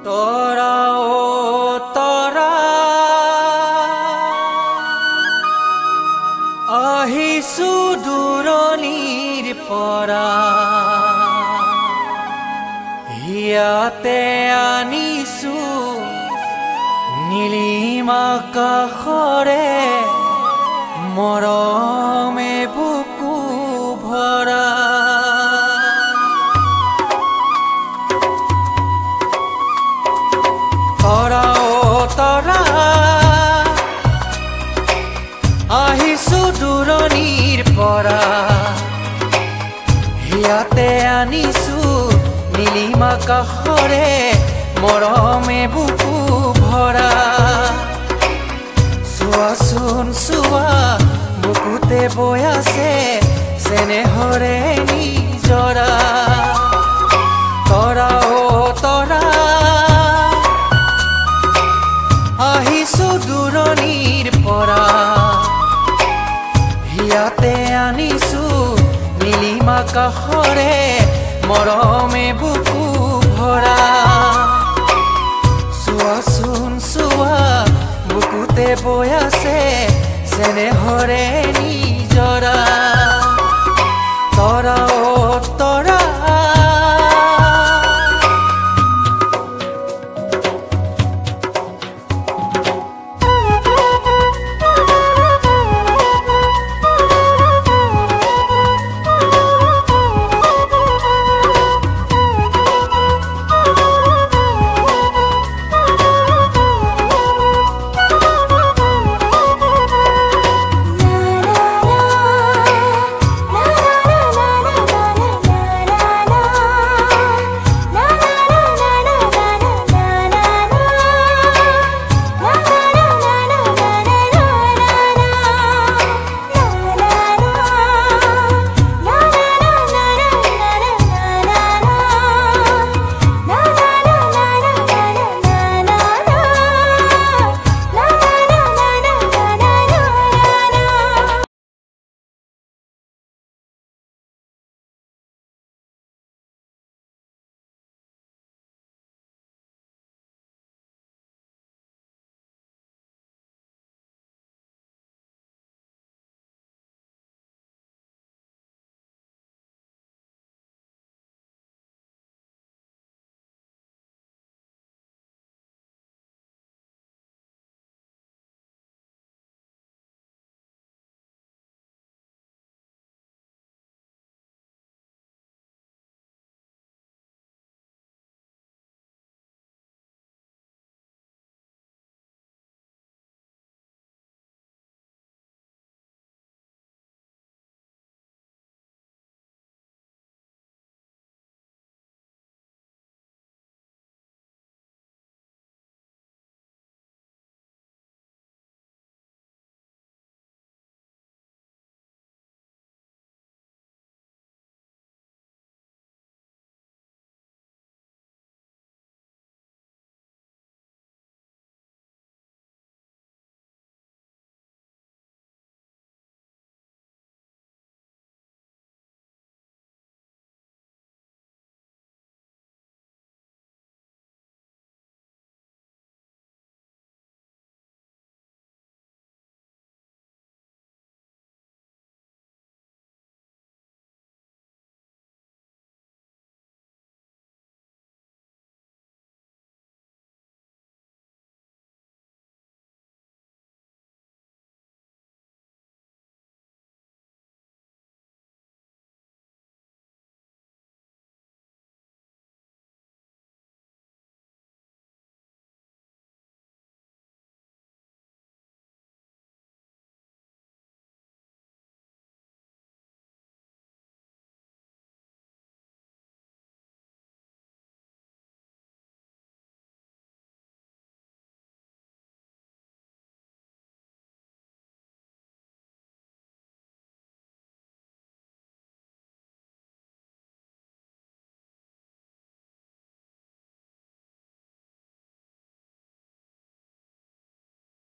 তৰা ও তৰা আহিছো দূৰণিৰ পৰা হিয়াতে আনিছো নীলিম আকাশৰে মৰমে বুকু ভৰা তৰা ও তৰা আহিছো দূৰণিৰ পৰা হিয়াতে আনিছো নীলিম আকাশৰে মৰমে বুকু ভৰা চোৱাচোন চোৱা বুকুতে বৈ আছে চেনেহৰে নিজৰা তৰা ও তৰা আহিছো দূৰণিৰ পৰা হিয়াতে আনিছো নীলিম আকাশৰে মৰমে বুকু ভৰা চোৱাচোন চোৱা বুকুতে বৈ আছে চেনেহৰে নিজৰা